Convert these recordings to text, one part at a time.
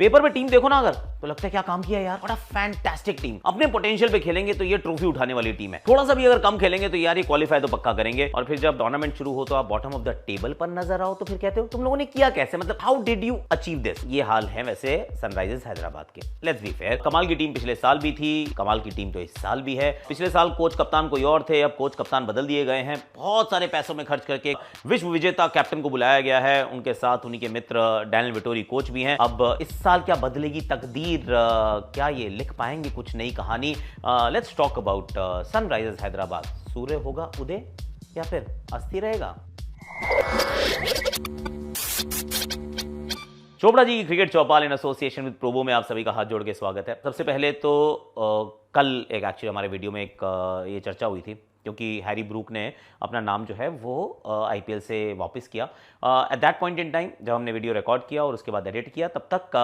Paper पे team देखो ना अगर, तो लगता है क्या काम किया यार, बड़ा फैंटास्टिक टीम, अपने पोटेंशियल पे खेलेंगे तो ये ट्रॉफी उठाने वाली टीम है। थोड़ा सा भी अगर कम खेलेंगे तो यार ये क्वालिफाई तो पक्का करेंगे। और फिर जब टूर्नामेंट शुरू हो तो आप बॉटम ऑफ द टेबल पर नजर आओ तो फिर कहते हो तुम लोगों ने किया कैसे, मतलब how did you achieve this. ये हाल है वैसे सनराइजर्स हैदराबाद के। लेट्स बी फेयर, कमाल की टीम पिछले साल भी थी, कमाल की टीम तो इस साल भी है। पिछले साल कोच कप्तान कोई और थे, अब कोच कप्तान बदल दिए गए हैं। बहुत सारे पैसों में खर्च करके विश्व विजेता कैप्टन को बुलाया गया है, उनके साथ उन्हीं के मित्र डैनियल विटोरी कोच भी हैं। अब इस साल क्या बदलेगी तकदीर, क्या ये लिख पाएंगे कुछ नई कहानी। Let's talk about Sunrisers Hyderabad. सूर्य होगा उदय या फिर अस्थि रहेगा। चोपड़ा जी की cricket Chaupal in association with Probo में आप सभी का हाथ जोड़ के स्वागत है। सबसे पहले तो कल एक एक्चुअली हमारे वीडियो में एक ये चर्चा हुई थी क्योंकि हैरी ब्रूक ने अपना नाम जो है वो आईपीएल से वापस किया। At that point in time जब हमने वीडियो रिकॉर्ड किया और उसके बाद एडिट किया, तब तक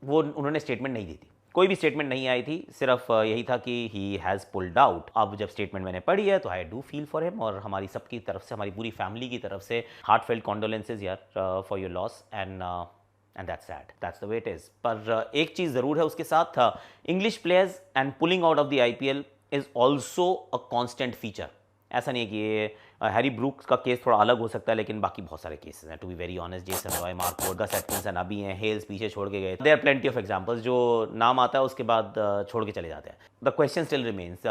वो उन्होंने स्टेटमेंट नहीं दी थी, कोई भी स्टेटमेंट नहीं आई थी, सिर्फ यही था कि ही हैज़ पुल्ड आउट। अब जब स्टेटमेंट मैंने पढ़ी है तो I do feel for him, और हमारी सबकी तरफ से, हमारी पूरी फैमिली की तरफ से हार्टफेल्ट कॉन्डोलेंसेज यार for your loss and that's sad, that's the way it is. पर एक चीज़ ज़रूर है उसके साथ, English players and pulling out of the IPL is also a constant feature. ऐसा नहीं है कि ये हैरी ब्रूक्स का केस थोड़ा अलग हो सकता है, लेकिन बाकी बहुत सारे केसेस हैं। To be very honest, Jason Roy, Mark Wood, Gus Atkinson अभी हैं, हेल्स पीछे छोड़ के गए। There are plenty of examples, जो नाम आता है उसके बाद छोड़ के चले जाते हैं। The question still remains,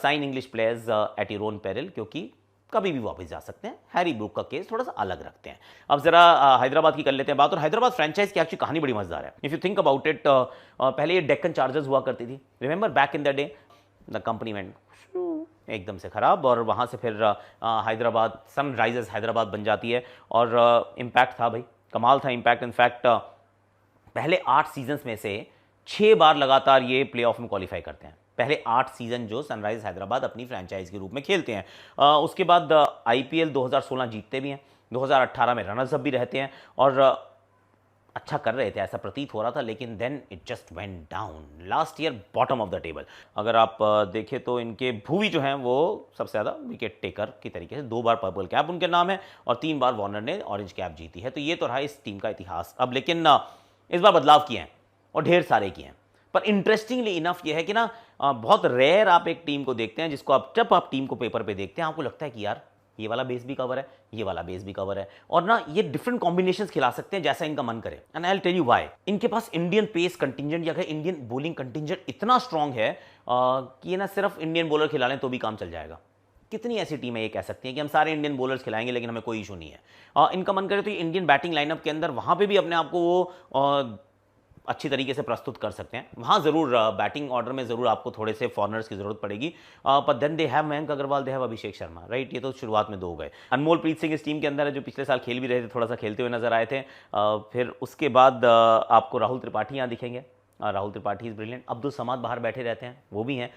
sign English players at your own peril, क्योंकि कभी भी वापस जा सकते हैं। हैरी ब्रूक का केस थोड़ा सा अलग रखते हैं। अब जरा हैदराबाद की कर लेते हैं बात। और हैदराबाद फ्रेंचाइज की एक्चुअली कहानी बड़ी मजेदार है। If you think about it, पहले ये डेक्कन चार्जर्स हुआ करती थी, remember back in the day. The company went एकदम से खराब, और वहाँ से फिर हैदराबाद, सनराइजर्स हैदराबाद बन जाती है। और इम्पैक्ट था भाई, कमाल था इम्पैक्ट। इनफैक्ट पहले 8 सीजन्स में से 6 बार लगातार ये प्लेऑफ में क्वालिफाई करते हैं। पहले 8 सीजन जो सनराइजर्स हैदराबाद अपनी फ्रेंचाइज के रूप में खेलते हैं। उसके बाद आईपीएल 2016 जीतते भी हैं, 2018 में रनर्स अप भी रहते हैं, और अच्छा कर रहे थे ऐसा प्रतीत हो रहा था, लेकिन then it just went down. Last year bottom of the table. अगर आप देखें तो इनके भुवी जो हैं वो सबसे ज़्यादा विकेट टेकर की तरीके से, 2 बार पर्पल कैप उनके नाम है और 3 बार वार्नर ने ऑरेंज कैप जीती है। तो ये तो रहा इस टीम का इतिहास। अब लेकिन इस बार बदलाव किए हैं और ढेर सारे किए हैं। पर इंटरेस्टिंगली इनफ ये है कि ना, बहुत रेयर आप एक टीम को देखते हैं जिसको आप, जब आप टीम को पेपर पे देखते हैं, आपको लगता है कि यार ये वाला बेस भी कवर है, ये वाला बेस भी कवर है, और ना ये डिफरेंट कॉम्बिनेशंस खिला सकते हैं जैसा इनका मन करे। And I will tell you why. इनके पास इंडियन पेस कंटिंजेंट या इंडियन बॉलिंग कंटिंजेंट इतना स्ट्रांग है कि ये ना सिर्फ इंडियन बॉलर खिला लें तो भी काम चल जाएगा। कितनी ऐसी टीमें ये कह सकती हैं कि हम सारे इंडियन बॉलर्स खिलाएंगे लेकिन हमें कोई इशू नहीं है। इनका मन करे तो ये इंडियन बैटिंग लाइनअप के अंदर वहां पे भी अपने आप को वो अच्छी तरीके से प्रस्तुत कर सकते हैं। वहाँ ज़रूर बैटिंग ऑर्डर में ज़रूर आपको थोड़े से फॉरनर्स की ज़रूरत पड़ेगी, पर then they have Mayank Agarwal, they have Abhishek Sharma, right. ये तो शुरुआत में 2 हो गए। अनमोल प्रीत सिंह इस टीम के अंदर है, जो पिछले साल खेल भी रहे थे, थोड़ा सा खेलते हुए नजर आए थे। फिर उसके बाद आपको राहुल त्रिपाठी यहाँ दिखेंगे। Rahul Tripathi is brilliant. अब्दुल समाद बाहर बैठे रहते हैं, वो भी हैं।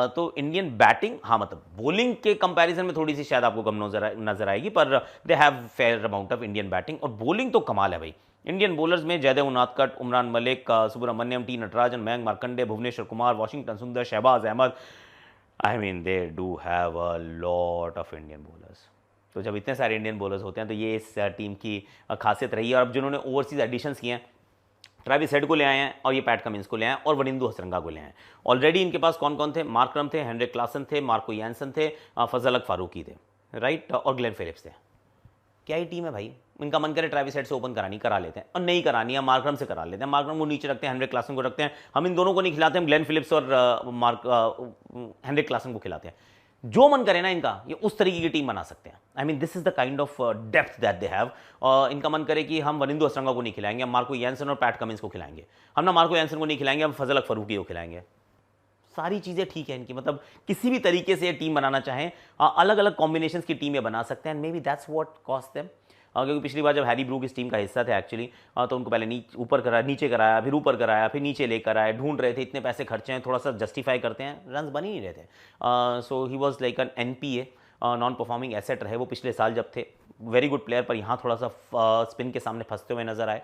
तो इंडियन बैटिंग, हाँ मतलब बॉलिंग के कंपैरिजन में थोड़ी सी शायद आपको कम नजर आएगी, पर they have fair amount of Indian batting. और बॉलिंग तो कमाल है भाई। इंडियन बॉलर्स में Jaydev Unadkat, Umran Malik, Subramanyam, T Natarajan, Mayank Markande, Bhuvneshwar Kumar, Washington Sundar, Shahbaz Ahmed, I mean they do have a lot of Indian bowlers. तो जब इतने सारे इंडियन बॉलर्स होते हैं तो ये इस टीम की खासियत रही है। और अब जिन्होंने ओवरसीज एडिशंस किए हैं, ट्रेविस हेड को ले आए हैं, और ये पैट कमिंस को ले आए हैं, और वनिंदु हसरंगा को ले आए हैं। ऑलरेडी इनके पास कौन कौन थे? मार्क क्रम थे, हेनरिक क्लासन थे, मार्को यानसन थे, फजल हक फारूकी थे, राइट, और ग्लेन फिलिप्स थे। क्या ही टीम है भाई। इनका मन करे ट्रेविस हेड से ओपन करा लेते हैं, और नहीं करानी है मार्करम से करा लेते हैं। मार्करम को नीचे रखते हैं, हेनरिक क्लासन को रखते हैं। हम इन दोनों को नहीं खिलाते, हम ग्लेन फिलिप्स और हेनरिक क्लासन को खिलाते हैं। जो मन करे ना इनका, ये उस तरीके की टीम बना सकते हैं। I mean this is the kind of depth that they have. इनका मन करे कि हम वनिंदु हसरंगा को नहीं खिलाएंगे, हम मार्को यानसन और पैट कमिंस को खिलाएंगे। हम ना मार्को यानसन को नहीं खिलाएंगे, हम फजल हक फारूकी को खिलाएंगे। सारी चीज़ें ठीक है इनकी, मतलब किसी भी तरीके से ये टीम बनाना चाहें, अलग अलग कॉम्बिनेशंस की टीम ये बना सकते हैं। May be that's what cost them. क्योंकि पिछली बार जब हैरी ब्रूक इस टीम का हिस्सा थे एक्चुअली, तो उनको पहले ऊपर कराया, नीचे कराया, फिर ऊपर कराया, फिर नीचे लेकर आए, ढूंढ रहे थे, इतने पैसे खर्चे हैं, थोड़ा सा जस्टिफाई करते हैं, रन बन ही नहीं रहे थे। So he was like an NPA, non performing asset रहे वो पिछले साल जब थे। वेरी गुड प्लेयर, पर यहाँ थोड़ा सा स्पिन के सामने फंसते हुए नजर आए।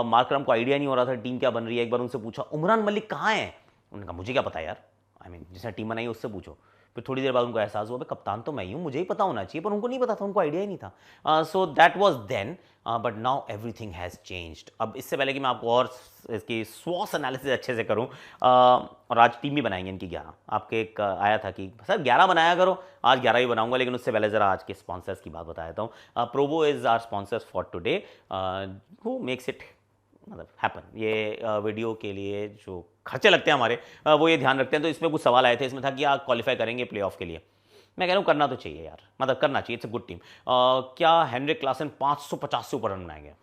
मार्करम को आइडिया नहीं हो रहा था टीम क्या बन रही है। एक बार उनसे पूछा, उमरान मलिक कहाँ है? उन्होंने कहा मुझे क्या पता यार, आई मीन जिसने टीम बनाई उससे पूछो। फिर थोड़ी देर बाद उनको एहसास हुआ कप्तान तो मैं ही हूँ, मुझे ही पता होना चाहिए, पर उनको नहीं पता था, उनको आइडिया ही नहीं था। So that was then, but now everything has changed. अब इससे पहले कि मैं आपको और इसकी स्वॉस एनालिसिस अच्छे से करूं, और आज टीम भी बनाएंगे इनकी 11। आपके एक आया था कि सर 11 बनाया करो, आज 11 ही बनाऊंगा, लेकिन उससे पहले ज़रा आज के स्पॉन्सर्स की बात बता देता हूँ। Probo is our sponsors for today, who makes it मतलब हैपन। ये वीडियो के लिए जो खर्चे लगते हैं हमारे, वो ये ध्यान रखते हैं। तो इसमें कुछ सवाल आए थे, इसमें था कि आप क्वालिफाई करेंगे प्लेऑफ के लिए। मैं कह रहा हूँ करना तो चाहिए यार, मतलब करना चाहिए, इट्स अ गुड टीम। क्या हेनरिक क्लासन 550 से ऊपर रन बनाएंगे?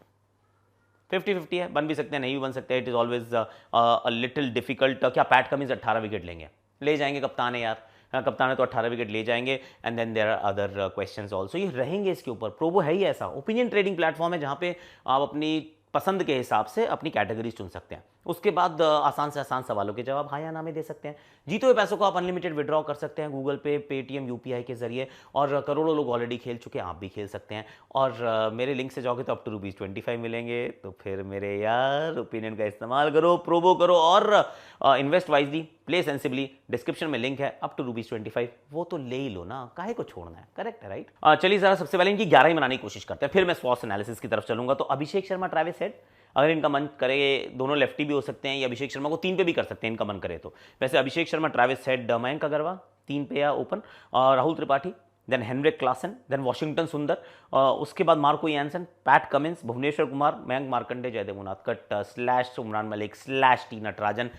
50-50 है, बन भी सकते हैं, नहीं भी बन सकते हैं। It is always a little difficult. क्या पैट कमिंस 18 विकेट लेंगे? ले जाएंगे, कप्तान है यार, कप्तान है तो 18 विकेट ले जाएंगे। And then there are other questions also, ये रहेंगे इसके ऊपर। प्रोबो है ही ऐसा ओपिनियन ट्रेडिंग प्लेटफॉर्म है जहाँ पे आप अपनी पसंद के हिसाब से अपनी कैटेगरीज चुन सकते हैं। उसके बाद आसान से आसान सवालों के जवाब हाँ या ना में दे सकते हैं। जीते हुए पैसों को आप अनलिमिटेड विड्रॉ कर सकते हैं गूगल पे, पेटीएम, यूपीआई के जरिए, और करोड़ों लोग ऑलरेडी खेल चुके हैं, आप भी खेल सकते हैं। और मेरे लिंक से जाओगे तो अप टू ₹25 मिलेंगे। तो फिर मेरे यार ओपिनियन का इस्तेमाल करो, प्रोबो करो, और invest wisely, play sensibly. Description में लिंक है, अप टू ₹25, वो तो ले ही लो ना, काहे को छोड़ना है, करेक्ट है राइट। चलिए जरा सबसे पहले इनकी 11 ही बनाने की कोशिश करते हैं, फिर मैं स्वॉस एनालिसिस की तरफ चलूंगा। तो अभिषेक शर्मा, ट्रेविस हेड, अगर इनका मन करे दोनों लेफ्टी भी हो सकते हैं, या अभिषेक शर्मा को 3 पे भी कर सकते हैं इनका मन करे तो। वैसे अभिषेक शर्मा, ट्रेविस हेड, मयंक अग्रवाल 3 पे या ओपन, और Rahul Tripathi, then Heinrich Klaasen, then Washington Sundar, उसके बाद Marco Jansen, Pat Cummins, Bhuvneshwar Kumar, Mayank Markande, Jaydev Unadkat slash Umran Malik slash T Natarajan,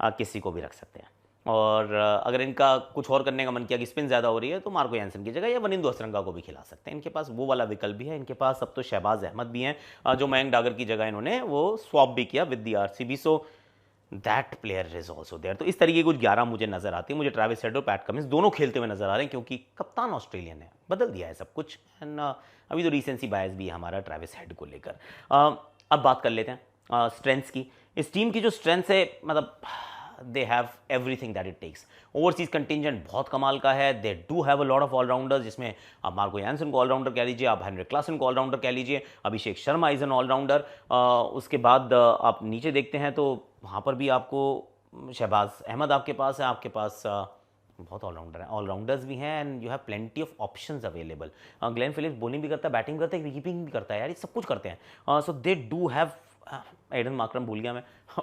किसी को भी रख सकते हैं। और अगर इनका कुछ और करने का मन किया कि स्पिन ज़्यादा हो रही है, तो मार्को यानसन की जगह या वनिंदु हसरंगा को भी खिला सकते हैं। इनके पास वो वाला विकल्प भी है। इनके पास अब तो शहबाज अहमद भी हैं, जो मयंक डागर की जगह इन्होंने वो स्वॉप भी किया with the RCB. So that player is also there. तो इस तरीके की कुछ 11 मुझे नजर आती है। मुझे ट्रेविस हेड और पैट कमिंस दोनों खेलते हुए नजर आ रहे हैं, क्योंकि कप्तान ऑस्ट्रेलियन है, बदल दिया है सब कुछ। एंड अभी तो रिसेंसी बायस भी है हमारा ट्रेविस हेड को लेकर। अब बात कर लेते हैं स्ट्रेंथ्स की। इस टीम की जो स्ट्रेंथ्स है, मतलब they have everything that it takes. Overseas contingent बहुत कमाल का है। They do have a lot of allrounders, जिसमें आप मार्को यानसन को ऑलराउंडर कह लीजिए, आप हेनरिक क्लासन को ऑलराउंडर कह लीजिए, Abhishek Sharma is an allrounder. उसके बाद आप नीचे देखते हैं तो वहाँ पर भी आपको शहबाज अहमद आपके पास है, आपके पास बहुत ऑलराउंडर हैं, ऑलराउंडर्स भी हैं, and you have plenty of options available. Glenn Phillips bowling भी करता है, बैटिंग करता है, कीपिंग भी करता है यार, ये सब कुछ करते हैं। So they do have, Aiden Markram भूल गया मैं,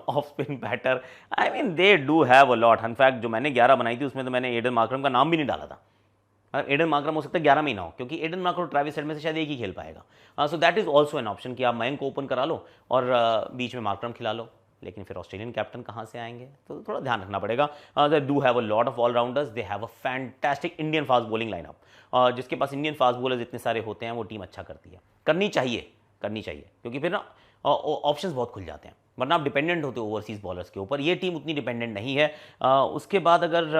off spin batter. I mean they do have a lot. In fact जो मैंने 11 बनाई थी उसमें तो मैंने एडन मार्करम का नाम भी नहीं डाला था। एडन मार्करम हो सकता है 11 में ही ना हो, क्योंकि एडन मार्करम ट्रेविस हेड में से शायद एक ही खेल पाएगा। So that is also an option कि आप मयंक को ओपन करा लो और बीच में मार्करम खिला लो। लेकिन फिर ऑस्ट्रेलियन कैप्टन कहाँ से आएंगे, तो थोड़ा ध्यान रखना पड़ेगा। दे do have a lot of allrounders, they have a fantastic Indian fast bowling lineup. जिसके पास इंडियन फास्ट बॉलर्स इतने सारे होते हैं, वो टीम अच्छा करती है। करनी चाहिए, क्योंकि फिर ना ऑप्शंस बहुत खुल जाते हैं, वरना आप डिपेंडेंट होते हो ओवरसीज बॉलर्स के ऊपर। ये टीम उतनी डिपेंडेंट नहीं है। उसके बाद अगर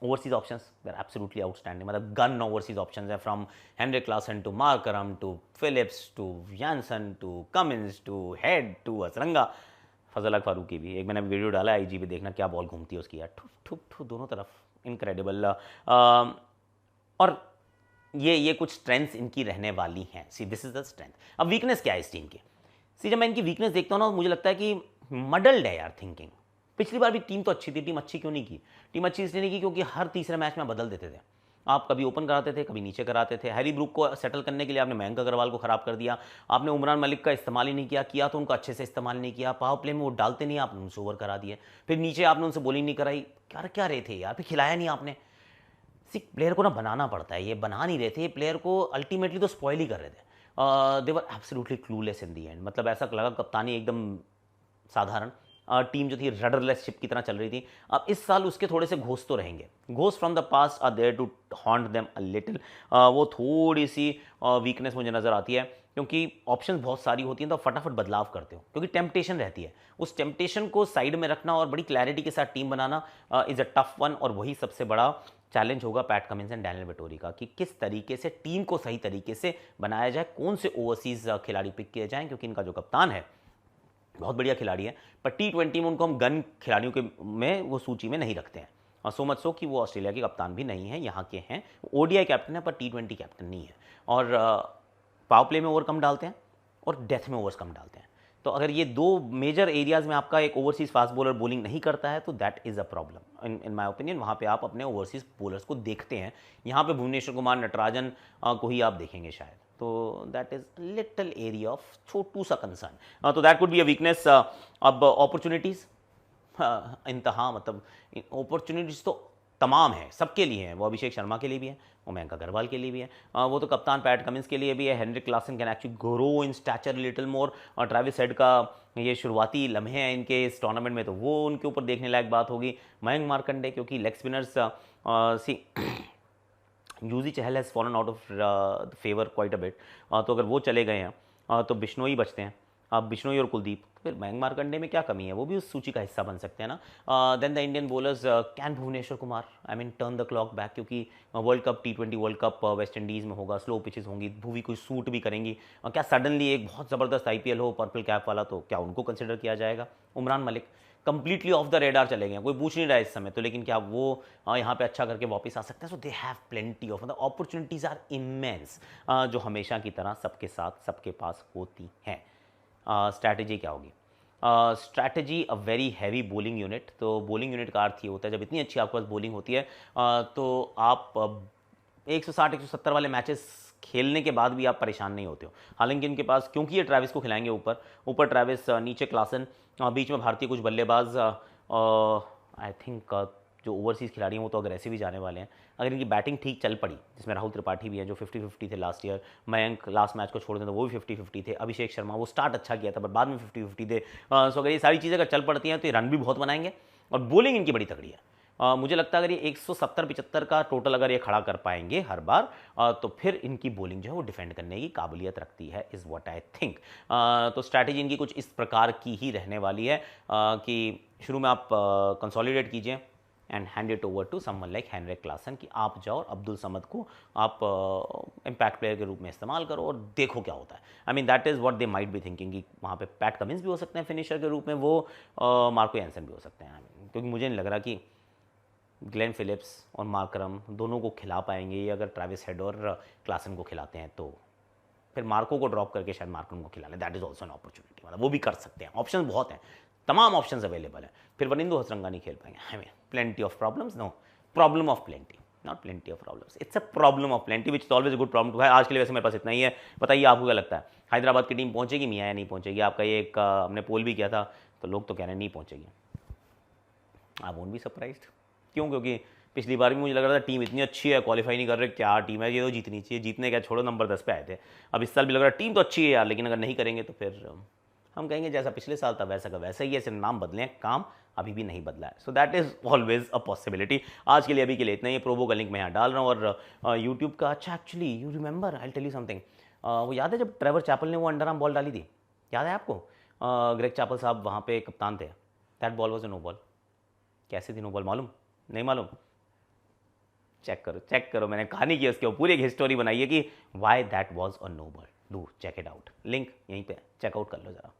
overseas options there absolutely outstanding, मतलब गन ओवरसीज ऑप्शंस है, from Heinrich Klaasen to Markram to Phillips to Jansen to Cummins to Head to Hasaranga, Fazal Haq Farooqi भी। एक मैंने वीडियो डाला है IG पे, देखना क्या बॉल घूमती है उसकी यार, ठुक ठुक ठुक दोनों तरफ, इनक्रेडिबल। और ये कुछ स्ट्रेंथ्स इनकी रहने वाली हैं। See this is the strength. अब वीकनेस क्या है इस टीम की? सी जब मैं इनकी वीकनेस देखता हूँ ना, मुझे लगता है कि मडल्ड है यार थिंकिंग। पिछली बार भी टीम तो अच्छी थी, टीम अच्छी क्यों नहीं की? टीम अच्छी इसलिए नहीं की क्योंकि हर तीसरे मैच में बदल देते थे। आप कभी ओपन कराते थे, कभी नीचे कराते थे। हैरी ब्रूक को सेटल करने के लिए आपने मयंक अग्रवाल को खराब कर दिया, आपने उमरान मलिक का इस्तेमाल ही नहीं किया तो उनका अच्छे से इस्तेमाल नहीं किया। पावर प्ले में वो डालते नहीं, आपने उनसे ओवर करा दिए। फिर नीचे आपने उनसे बॉलिंग नहीं कराई, क्या रहे थे यार, फिर खिलाया नहीं आपने। सी प्लेयर को ना बनाना पड़ता है, ये बना नहीं रहे थे, प्लेयर को अल्टीमेटली तो स्पॉइल ही कर रहे थे। They were absolutely clueless in the end. मतलब ऐसा लगा कप्तानी एकदम साधारण, टीम जो थी रडरलेस शिप की तरह चल रही थी। अब इस साल उसके थोड़े से घोस्ट तो रहेंगे, ghost from the past are there to haunt them a little. वो थोड़ी सी वीकनेस मुझे नज़र आती है, क्योंकि ऑप्शंस बहुत सारी होती हैं तो फटाफट बदलाव करते हो, क्योंकि टेम्पटेशन रहती है। उस टेम्पटेशन को साइड में रखना और बड़ी क्लैरिटी के साथ team banana is a tough one. और वही सबसे बड़ा चैलेंज होगा PAT Cummins and Daniel Vettori का, कि किस तरीके से टीम को सही तरीके से बनाया जाए, कौन से ओवरसीज खिलाड़ी पिक किए जाएं। क्योंकि इनका जो कप्तान है बहुत बढ़िया खिलाड़ी है, पर T20 में उनको हम गन खिलाड़ियों के में वो सूची में नहीं रखते हैं। और सो मच सो कि वो ऑस्ट्रेलिया के कप्तान भी नहीं है, यहाँ के हैं। ODI कैप्टन है पर T20 कैप्टन नहीं है। और पावर प्ले में ओवर कम डालते हैं और डेथ में ओवर्स कम डालते हैं। तो अगर ये दो मेजर एरियाज में आपका एक ओवरसीज फास्ट बॉलर बॉलिंग नहीं करता है तो that is a problem in my opinion. वहाँ पे आप अपने ओवरसीज बॉलर्स को देखते हैं, यहाँ पे भुवनेश्वर कुमार, नटराजन को ही आप देखेंगे शायद। तो that is little area of छोटू सा कंसर्न। तो that could be a weakness. अब अपॉर्चुनिटीज़, इंतहा मतलब अपॉर्चुनिटीज़ तो तमाम है, सबके लिए हैं। वो अभिषेक शर्मा के लिए भी है, वो मयंक अग्रवाल के लिए भी है, वो तो कप्तान पैट कमिंस के लिए भी है। Heinrich Klaasen can actually grow in stature little more. और ट्रेविस हेड का ये शुरुआती लम्हे हैं इनके इस टूर्नामेंट में, तो वो उनके ऊपर देखने लायक बात होगी। मयंक मार्कंडे, क्योंकि leg spinners see Yuzi Chahal has fallen out of favour quite a bit, तो अगर वो चले गए हैं तो बिश्नोई बचते हैं। अब बिश्नोई और कुलदीप, फिर मयंक मार्कंडे में क्या कमी है, वो भी उस सूची का हिस्सा बन सकते हैं ना। Then the Indian bowlers, can Bhuvneshwar Kumar I mean turn the clock back, क्योंकि world cup T20 world cup West Indies में होगा, स्लो पिचेस होंगी, भूवी कोई सूट भी करेंगी। क्या सडनली एक बहुत ज़बरदस्त IPL हो पर्पल कैप वाला, तो क्या उनको कंसिडर किया जाएगा? Umran Malik completely off the radar चले गए, कोई पूछ नहीं रहा है इस समय तो, लेकिन क्या वो यहाँ पे अच्छा करके वापस आ सकते हैं? So they have plenty of, मतलब अपॉर्चुनिटीज़ आर इमेंस, जो हमेशा की तरह सबके साथ सबके पास होती हैं। स्ट्रैटेजी क्या होगी? Strategy a very heavy bowling unit. तो बॉलिंग यूनिट का अर्थ ये होता है जब इतनी अच्छी आपके पास बॉलिंग होती है तो आप 160-170 वाले मैचेस खेलने के बाद भी आप परेशान नहीं होते हो। हालांकि इनके पास, क्योंकि ये ट्रैविस को खिलाएंगे ऊपर ऊपर ट्रैविस, नीचे क्लासन, बीच में भारतीय कुछ बल्लेबाज, आई थिंक जो ओवरसीज़ खिलाड़ी हैं वो तो अग्रेसिव ही जाने वाले हैं। अगर इनकी बैटिंग ठीक चल पड़ी, जिसमें राहुल त्रिपाठी भी है जो 50-50 थे last year, Mayank last match को छोड़ दें तो वो भी 50-50 थे, अभिषेक शर्मा वो स्टार्ट अच्छा किया था बट बाद में 50-50 थे। सो अगर ये सारी चीज़ें अगर चल पड़ती हैं तो ये रन भी बहुत बनाएंगे और बॉलिंग इनकी बड़ी तगड़ी है। मुझे लगता है अगर ये 170-75 का टोटल अगर ये खड़ा कर पाएंगे हर बार, तो फिर इनकी बॉलिंग जो है वो डिफेंड करने की काबिलियत रखती है, इज़ व्हाट आई थिंक। तो स्ट्रैटेजी इनकी कुछ इस प्रकार की ही रहने वाली है कि शुरू में आप कंसोलिडेट कीजिए and hand it over to someone like Heinrich Klaasen, कि आप जाओ और अब्दुल समद को आप इम्पैक्ट प्लेयर के रूप में इस्तेमाल करो और देखो क्या होता है। I mean that is what they might be thinking, कि वहाँ पे पैट कमिंस भी हो सकते हैं फिनिशर के रूप में, वो मार्को एंसन भी हो सकते हैं। क्योंकि मुझे नहीं लग रहा कि ग्लेन फिलिप्स और मार्करम दोनों को खिला पाएंगे, ये अगर ट्रैविस हेड और क्लासन को खिलाते हैं तो फिर मार्को को ड्रॉप करके शायद मार्करम को खिला लें। That is also an opportunity, मतलब वो भी कर सकते हैं। ऑप्शन बहुत हैं, तमाम ऑप्शंस अवेलेबल हैं। फिर वनिंदु हसरंगा नहीं खेल पाएंगे। I mean plenty of problems, no problem of plenty, not plenty of problems, it's a problem of plenty which is always a good problem to है। आज के लिए वैसे मेरे पास इतना ही है। बताइए आपको क्या लगता है, हैदराबाद की टीम पहुंचेगी मियाँ या नहीं पहुंचेगी? आपका ये एक हमने पोल भी किया था, तो लोग तो कह रहे हैं नहीं पहुंचेगी। I won't be surprised. क्यों? क्योंकि पिछली बार भी मुझे लग रहा था टीम इतनी अच्छी है, क्वालिफाई नहीं कर रहे, क्या टीम है ये, तो जीतनी चाहिए। जीतने क्या छोड़ो, नंबर 10 पे आए थे। अब इस साल भी लग रहा है टीम तो अच्छी है यार, लेकिन अगर नहीं करेंगे तो फिर हम कहेंगे जैसा पिछले साल था वैसा का वैसा ही है, सिर्फ नाम बदले हैं, काम अभी भी नहीं बदला है। So that is always a possibility. आज के लिए अभी के लिए इतना ही। प्रोबो का लिंक मैं यहाँ डाल रहा हूँ और यूट्यूब का। अच्छा, actually you remember, I tell you something, वो याद है जब ट्रेवर चैपल ने वो अंडर आर्म बॉल डाली थी, याद है आपको? ग्रेग चैपल साहब वहाँ पे कप्तान थे। That ball was a no ball. कैसी थी नो बॉल, मालूम? नहीं मालूम? चेक करो, चेक करो, मैंने कहानी की उसके पूरी एक हिस्टोरी बनाई है कि why that was a no ball. Do check it out, link यहीं पे चेकआउट कर लो जरा।